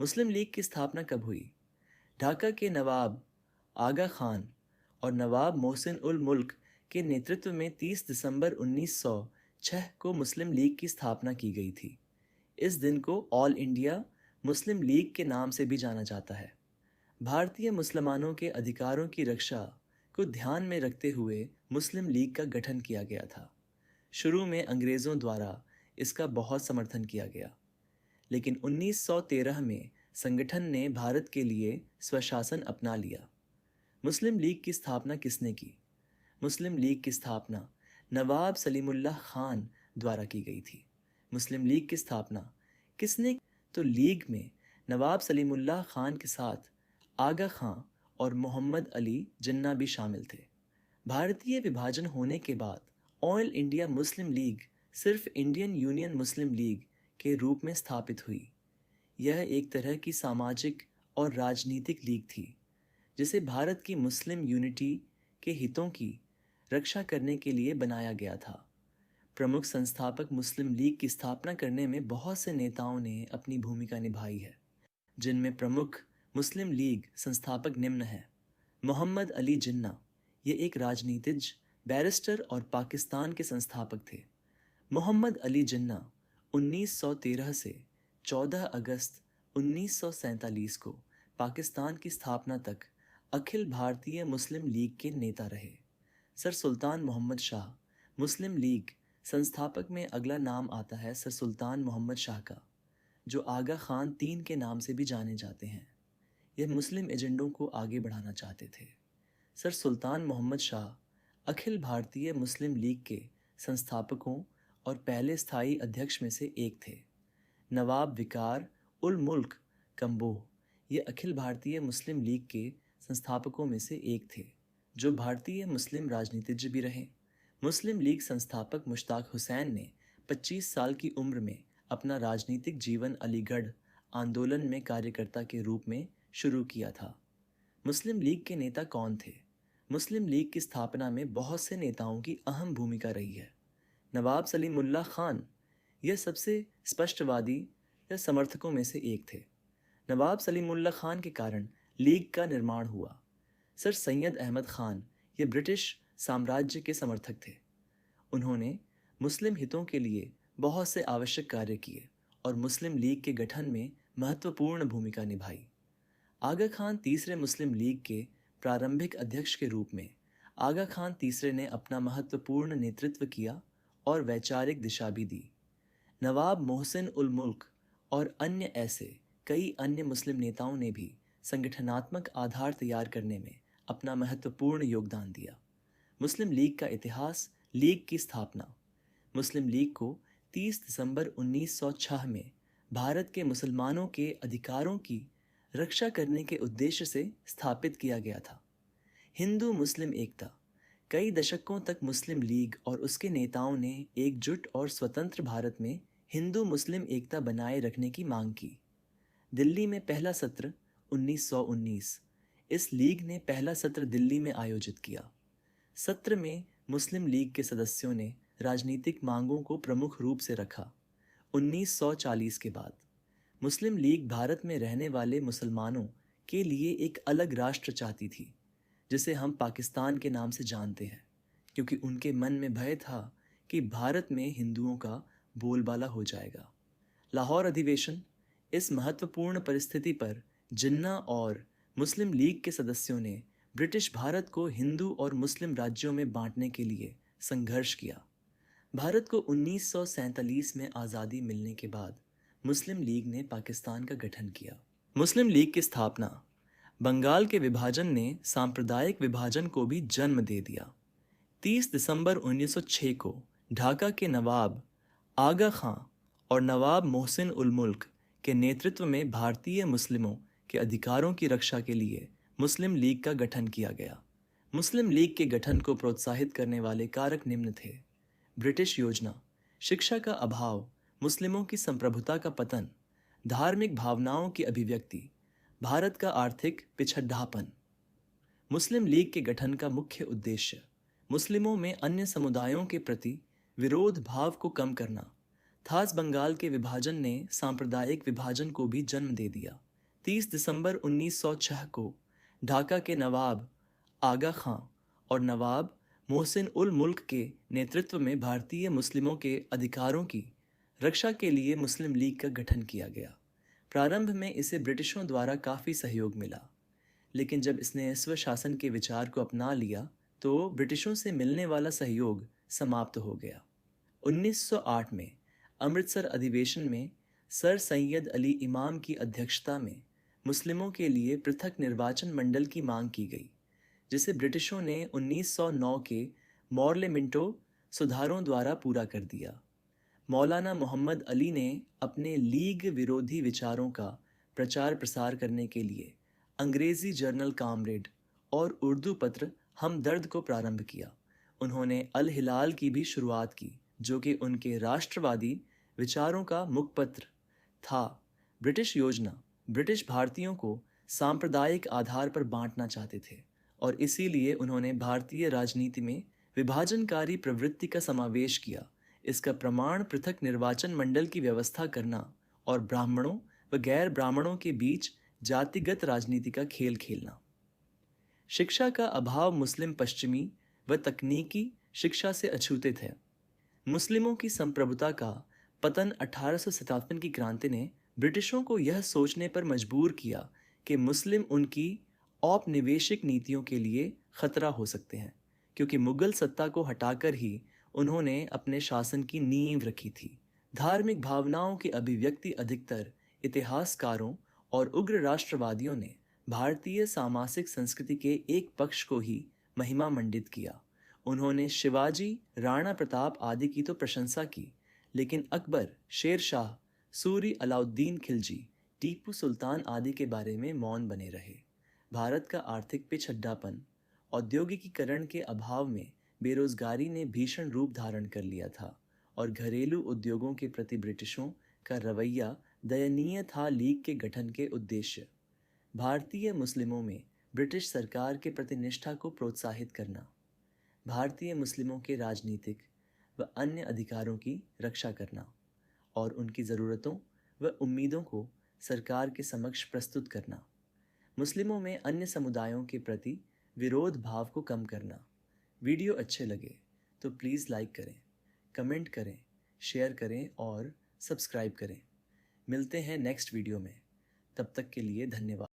मुस्लिम league की स्थापना कब हुई? ढाका के नवाब आगा खान और नवाब मोहसिन उल मुल्क के नेतृत्व में 30 दिसंबर 1906 को मुस्लिम लीग की स्थापना की गई थी। इस दिन को ऑल इंडिया मुस्लिम लीग के नाम से भी जाना जाता है। भारतीय मुसलमानों के अधिकारों की रक्षा को ध्यान में रखते हुए मुस्लिम लीग का गठन किया गया था। शुरू में अंग्रेज़ों द्वारा इसका बहुत समर्थन किया गया, लेकिन 1913 में संगठन ने भारत के लिए स्वशासन अपना लिया। मुस्लिम लीग की स्थापना किसने की? मुस्लिम लीग की स्थापना नवाब सलीमुल्लाह खान द्वारा की गई थी। मुस्लिम लीग की स्थापना किसने? तो लीग में नवाब सलीमुल्लाह खान के साथ आगा खां और मोहम्मद अली जिन्ना भी शामिल थे। भारतीय विभाजन होने के बाद ऑल इंडिया मुस्लिम लीग सिर्फ इंडियन यूनियन मुस्लिम लीग के रूप में स्थापित हुई। यह एक तरह की सामाजिक और राजनीतिक लीग थी जिसे भारत की मुस्लिम यूनिटी के हितों की रक्षा करने के लिए बनाया गया था। प्रमुख संस्थापक मुस्लिम लीग की स्थापना करने में बहुत से नेताओं ने अपनी भूमिका निभाई है, जिनमें प्रमुख मुस्लिम लीग संस्थापक निम्न हैं। मोहम्मद अली जिन्ना, ये एक राजनीतिज्ञ, बैरिस्टर और पाकिस्तान के संस्थापक थे। मोहम्मद अली जिन्ना 1913 से 14 अगस्त 1947 को पाकिस्तान की स्थापना तक अखिल भारतीय मुस्लिम लीग के नेता रहे। सर सुल्तान मोहम्मद शाह, मुस्लिम लीग संस्थापक में अगला नाम आता है सर सुल्तान मोहम्मद शाह का, जो आगा खान 3 के नाम से भी जाने जाते हैं। यह मुस्लिम एजेंडों को आगे बढ़ाना चाहते थे। सर सुल्तान मोहम्मद शाह अखिल भारतीय मुस्लिम लीग के संस्थापकों और पहले स्थायी अध्यक्ष में से एक थे। नवाब विकार उल मुल्क कम्बोह, ये अखिल भारतीय मुस्लिम लीग के संस्थापकों में से एक थे, जो भारतीय मुस्लिम राजनीतिज्ञ भी रहे। मुस्लिम लीग संस्थापक मुश्ताक हुसैन ने 25 साल की उम्र में अपना राजनीतिक जीवन अलीगढ़ आंदोलन में कार्यकर्ता के रूप में शुरू किया था। मुस्लिम लीग के नेता कौन थे? मुस्लिम लीग की स्थापना में बहुत से नेताओं की अहम भूमिका रही है। नवाब सलीमुल्लाह खान, यह सबसे स्पष्टवादी या समर्थकों में से एक थे। नवाब सलीमुल्लाह खान के कारण लीग का निर्माण हुआ। सर सैयद अहमद खान, ये ब्रिटिश साम्राज्य के समर्थक थे। उन्होंने मुस्लिम हितों के लिए बहुत से आवश्यक कार्य किए और मुस्लिम लीग के गठन में महत्वपूर्ण भूमिका निभाई। आगा खान तीसरे मुस्लिम लीग के प्रारंभिक अध्यक्ष के रूप में आगा खान तीसरे ने अपना महत्वपूर्ण नेतृत्व किया और वैचारिक दिशा भी दी। नवाब मोहसिन उल मुल्क और अन्य ऐसे कई अन्य मुस्लिम नेताओं ने भी संगठनात्मक आधार तैयार करने में अपना महत्वपूर्ण योगदान दिया। मुस्लिम लीग का इतिहास। लीग की स्थापना। मुस्लिम लीग को 30 दिसंबर 1906 में भारत के मुसलमानों के अधिकारों की रक्षा करने के उद्देश्य से स्थापित किया गया था। हिंदू मुस्लिम एकता। कई दशकों तक मुस्लिम लीग और उसके नेताओं ने एकजुट और स्वतंत्र भारत में हिंदू मुस्लिम एकता बनाए रखने की मांग की। दिल्ली में पहला सत्र 1919। इस लीग ने पहला सत्र दिल्ली में आयोजित किया। सत्र में मुस्लिम लीग के सदस्यों ने राजनीतिक मांगों को प्रमुख रूप से रखा। 1940 के बाद मुस्लिम लीग भारत में रहने वाले मुसलमानों के लिए एक अलग राष्ट्र चाहती थी, जिसे हम पाकिस्तान के नाम से जानते हैं, क्योंकि उनके मन में भय था कि भारत में हिंदुओं का बोलबाला हो जाएगा। लाहौर अधिवेशन। इस महत्वपूर्ण परिस्थिति पर जिन्ना और मुस्लिम लीग के सदस्यों ने ब्रिटिश भारत को हिंदू और मुस्लिम राज्यों में बांटने के लिए संघर्ष किया। भारत को 1947 में आज़ादी मिलने के बाद मुस्लिम लीग ने पाकिस्तान का गठन किया। मुस्लिम लीग की स्थापना। बंगाल के विभाजन ने सांप्रदायिक विभाजन को भी जन्म दे दिया। 30 दिसंबर 1906 को ढाका के नवाब आगा खां और नवाब मोहसिन उल मुल्क के नेतृत्व में भारतीय मुस्लिमों के अधिकारों की रक्षा के लिए मुस्लिम लीग का गठन किया गया। मुस्लिम लीग के गठन को प्रोत्साहित करने वाले कारक निम्न थे। ब्रिटिश योजना, शिक्षा का अभाव, मुस्लिमों की संप्रभुता का पतन, धार्मिक भावनाओं की अभिव्यक्ति, भारत का आर्थिक पिछड़ापन। मुस्लिम लीग के गठन का मुख्य उद्देश्य मुस्लिमों में अन्य समुदायों के प्रति विरोध भाव को कम करना। खास बंगाल के विभाजन ने सांप्रदायिक विभाजन को भी जन्म दे दिया। 30 दिसंबर 1906 को ढाका के नवाब आगा खां और नवाब मोहसिन उल मुल्क के नेतृत्व में भारतीय मुस्लिमों के अधिकारों की रक्षा के लिए मुस्लिम लीग का गठन किया गया। प्रारंभ में इसे ब्रिटिशों द्वारा काफ़ी सहयोग मिला, लेकिन जब इसने स्वशासन के विचार को अपना लिया तो ब्रिटिशों से मिलने वाला सहयोग समाप्त हो गया। 1908 में अमृतसर अधिवेशन में सर सैयद अली इमाम की अध्यक्षता में मुस्लिमों के लिए पृथक निर्वाचन मंडल की मांग की गई, जिसे ब्रिटिशों ने 1909 के मॉर्लेमिंटो सुधारों द्वारा पूरा कर दिया। मौलाना मोहम्मद अली ने अपने लीग विरोधी विचारों का प्रचार प्रसार करने के लिए अंग्रेजी जर्नल कामरेड और उर्दू पत्र हमदर्द को प्रारंभ किया। उन्होंने अल हिलाल की भी शुरुआत की, जो कि उनके राष्ट्रवादी विचारों का मुखपत्र था। ब्रिटिश योजना ब्रिटिश भारतीयों को सांप्रदायिक आधार पर बांटना चाहते थे और इसीलिए उन्होंने भारतीय राजनीति में विभाजनकारी प्रवृत्ति का समावेश किया। इसका प्रमाण पृथक निर्वाचन मंडल की व्यवस्था करना और ब्राह्मणों व गैर ब्राह्मणों के बीच जातिगत राजनीति का खेल खेलना। शिक्षा का अभाव मुस्लिम पश्चिमी व तकनीकी शिक्षा से अछूते थे। मुस्लिमों की संप्रभुता का पतन 1857 की क्रांति ने ब्रिटिशों को यह सोचने पर मजबूर किया कि मुस्लिम उनकी औपनिवेशिक नीतियों के लिए खतरा हो सकते हैं, क्योंकि मुगल सत्ता को हटाकर ही उन्होंने अपने शासन की नींव रखी थी। धार्मिक भावनाओं की अभिव्यक्ति अधिकतर इतिहासकारों और उग्र राष्ट्रवादियों ने भारतीय सामाजिक संस्कृति के एक पक्ष को ही महिमा मंडित किया। उन्होंने शिवाजी, राणा प्रताप आदि की तो प्रशंसा की, लेकिन अकबर, शेर शाह, सूरी अलाउद्दीन खिलजी, टीपू सुल्तान आदि के बारे में मौन बने रहे। भारत का आर्थिक पिछड़ापन, औद्योगिकीकरण के अभाव में बेरोजगारी ने भीषण रूप धारण कर लिया था और घरेलू उद्योगों के प्रति ब्रिटिशों का रवैया दयनीय था। लीग के गठन के उद्देश्य भारतीय मुस्लिमों में ब्रिटिश सरकार के प्रति निष्ठा को प्रोत्साहित करना, भारतीय मुस्लिमों के राजनीतिक व अन्य अधिकारों की रक्षा करना और उनकी ज़रूरतों व उम्मीदों को सरकार के समक्ष प्रस्तुत करना, मुस्लिमों में अन्य समुदायों के प्रति विरोध भाव को कम करना। वीडियो अच्छे लगे तो प्लीज़ लाइक करें, कमेंट करें, शेयर करें और सब्सक्राइब करें। मिलते हैं नेक्स्ट वीडियो में। तब तक के लिए धन्यवाद।